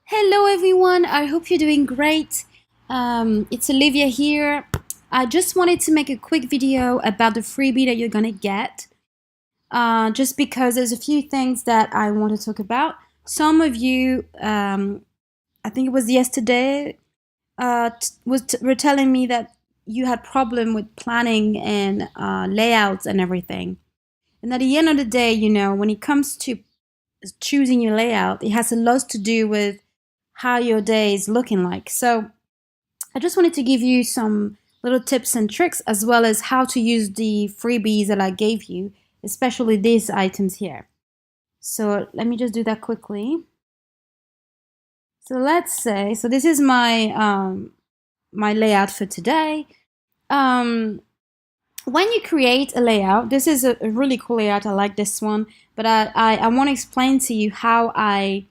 Hello everyone, I hope you're doing great. It's Olivia here. I just wanted to make a quick video about the freebie that you're gonna get. Just because there's a few things that I want to talk about. Some of you, I think it was yesterday, were telling me that you had problem with planning and layouts and everything. And at the end of the day, you know, when it comes to choosing your layout, it has a lot to do with how your day is looking like. So I just wanted to give you some little tips and tricks as well as how to use the freebies that I gave you, especially these items here. So let me just do that quickly. So let's say, so this is my layout for today. When you create a layout, this is a really cool layout. I like this one, but I want to explain to you how I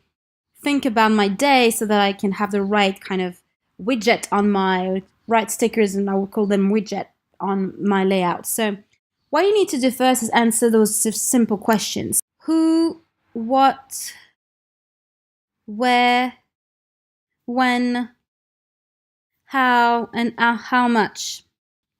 think about my day so that I can have the right kind of widget on my right stickers, and I will call them widget on my layout. So what you need to do first is answer those simple questions. Who, what, where, when, how, and how much.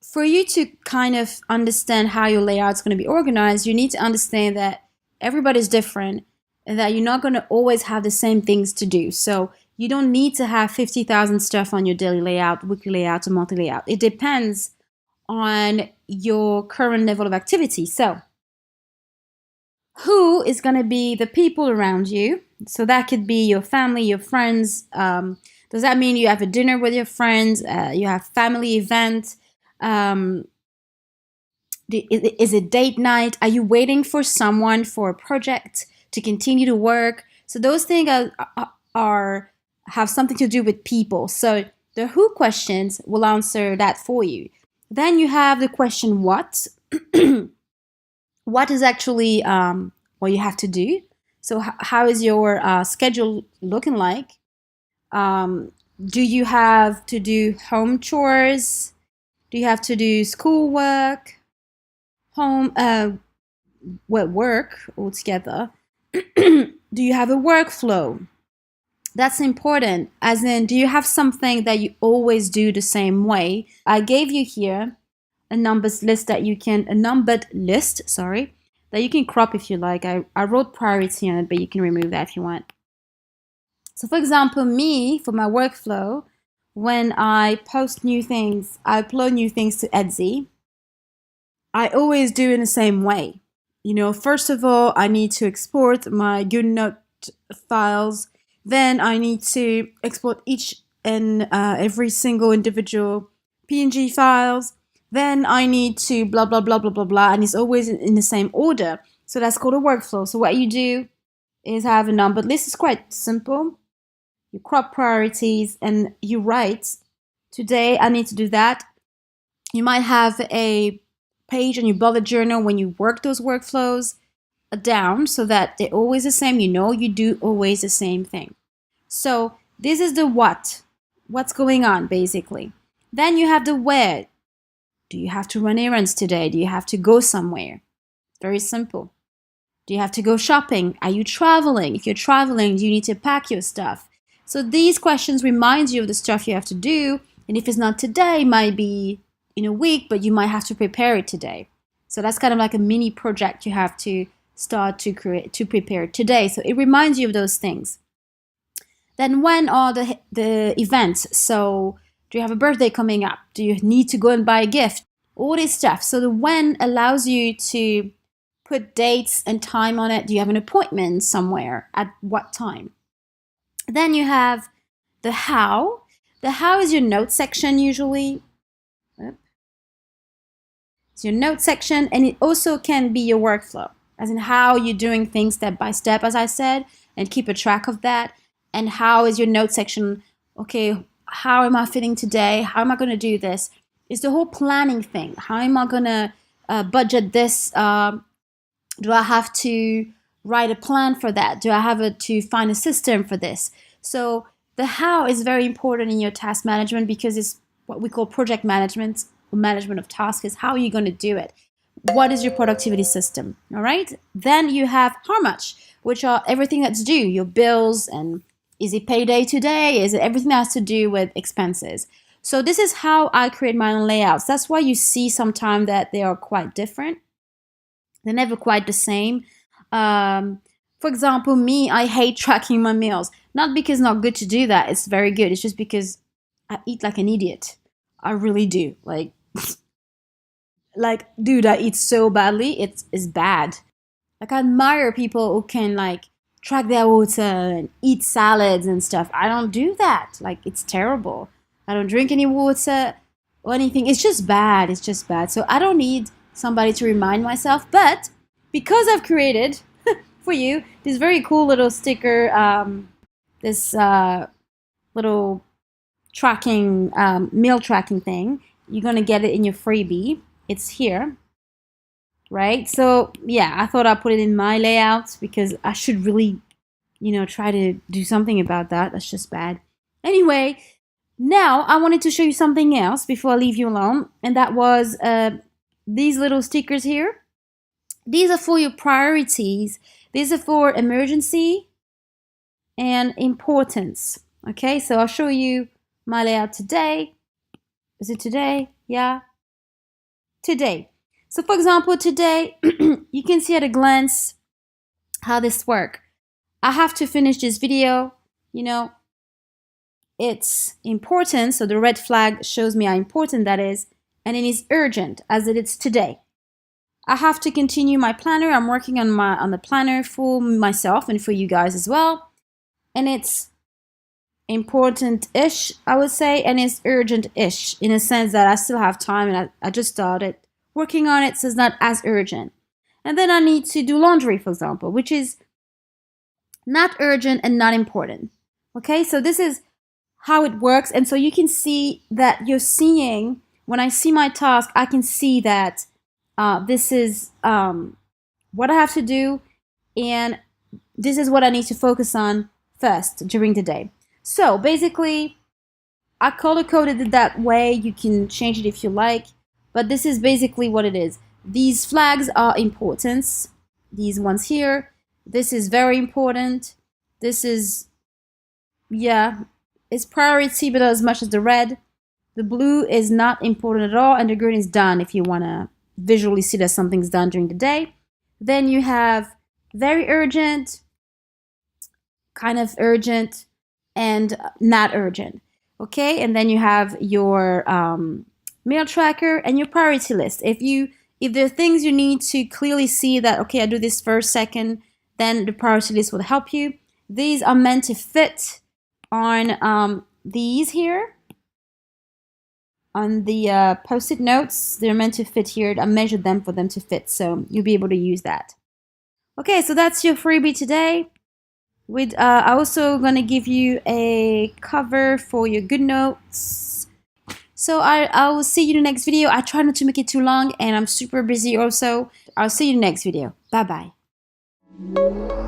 For you to kind of understand how your layout is going to be organized, you need to understand that everybody's different and that you're not going to always have the same things to do. So you don't need to have 50,000 stuff on your daily layout, weekly layout, or monthly layout. It depends on your current level of activity. So who is going to be the people around you? So that could be your family, your friends. Does that mean you have a dinner with your friends? You have family event? Is it date night? Are you waiting for someone for a project to continue to work? So those things are have something to do with people. So the who questions will answer that for you. Then you have the question what. What is actually what you have to do. So how is your schedule looking like? Do you have to do home chores? Do you have to do schoolwork? Work altogether? Do you have a workflow? That's important. As in, do you have something that you always do the same way? I gave you here a numbered list, that you can crop if you like. I wrote priority on it, but you can remove that if you want. So for example, me, for my workflow, when I post new things, I upload new things to Etsy, I always do it in the same way. You know, first of all, I need to export my GoodNote files. Then I need to export each and every single individual PNG files. Then I need to blah, blah, blah, blah, blah, blah. And it's always in the same order. So that's called a workflow. So what you do is have a numbered list. It's quite simple. You crop priorities and you write, today I need to do that. You might have a page on your bullet journal when you work those workflows down so that they're always the same. You know, you do always the same thing. So this is the what's going on basically. Then you have the where. Do you have to run errands today? Do you have to go somewhere? Very simple. Do you have to go shopping? Are you traveling? If you're traveling, do you need to pack your stuff? So these questions remind you of the stuff you have to do. And if it's not today, it might be in a week, but you might have to prepare it today. So that's kind of like a mini project you have to start to prepare today. So it reminds you of those things. Then when are the events? So do you have a birthday coming up? Do you need to go and buy a gift? All this stuff. So the when allows you to put dates and time on it. Do you have an appointment somewhere? At what time? Then you have the how. The how is your note section usually. It's your note section, and it also can be your workflow, as in how you're doing things step by step, as I said, and keep a track of that. And how is your note section, okay, how am I fitting today? How am I going to do this? It's the whole planning thing. How am I going to budget this? Do I have to write a plan for that? Do I have to find a system for this? So the how is very important in your task management because it's what we call project management or management of tasks. Is how are you going to do it? what is your productivity system, all right? Then you have how much, which are everything that's due, your bills, and is it payday today? Is it everything that has to do with expenses? So this is how I create my own layouts. That's why you see sometimes that they are quite different. They're never quite the same. For example, me, I hate tracking my meals. Not because it's not good to do that. It's very good. It's just because I eat like an idiot. I really do. Like, dude, I eat so badly. It's bad. Like, I admire people who can like track their water and eat salads and stuff. I don't do that. Like, it's terrible. I don't drink any water or anything. It's just bad. It's just bad. So I don't need somebody to remind myself. But because I've created for you this very cool little sticker, this little tracking, meal tracking thing, you're gonna get it in your freebie. It's here, right? So yeah, I thought I'd put it in my layout because I should really, try to do something about that. That's just bad. Anyway, now I wanted to show you something else before I leave you alone, and that was these little stickers here. These are for your priorities. These are for emergency and importance. Okay, so I'll show you my layout today. Is it today? Yeah. Today. So for example, today, you can see at a glance how this works. I have to finish this video. It's important, so the red flag shows me how important that is, and it is urgent, as it is today. I have to continue my planner. I'm working on the planner for myself and for you guys as well, and it's important-ish, I would say, and it's urgent-ish in a sense that I still have time, and I just started working on it, so it's not as urgent. And then I need to do laundry, for example, which is not urgent and not important. Okay, so this is how it works. And so you can see that you're seeing, when I see my task, I can see that this is what I have to do, and this is what I need to focus on first during the day. So basically, I color-coded it that way. You can change it if you like, but this is basically what it is. These flags are importance. These ones here. This is very important. This is, yeah, it's priority, but not as much as the red. The blue is not important at all, and the green is done if you want to visually see that something's done during the day. Then you have very urgent, kind of urgent, and not urgent. Okay, and then you have your mail tracker and your priority list. If there are things you need to clearly see that, okay, I do this first, second, then the priority list will help you. These are meant to fit on these here, on the post-it notes. They're meant to fit here. I measured them for them to fit, so you'll be able to use that. Okay, so that's your freebie today. I'm also gonna give you a cover for your good notes. So I will see you in the next video. I try not to make it too long, and I'm super busy also. I'll see you in the next video. Bye bye.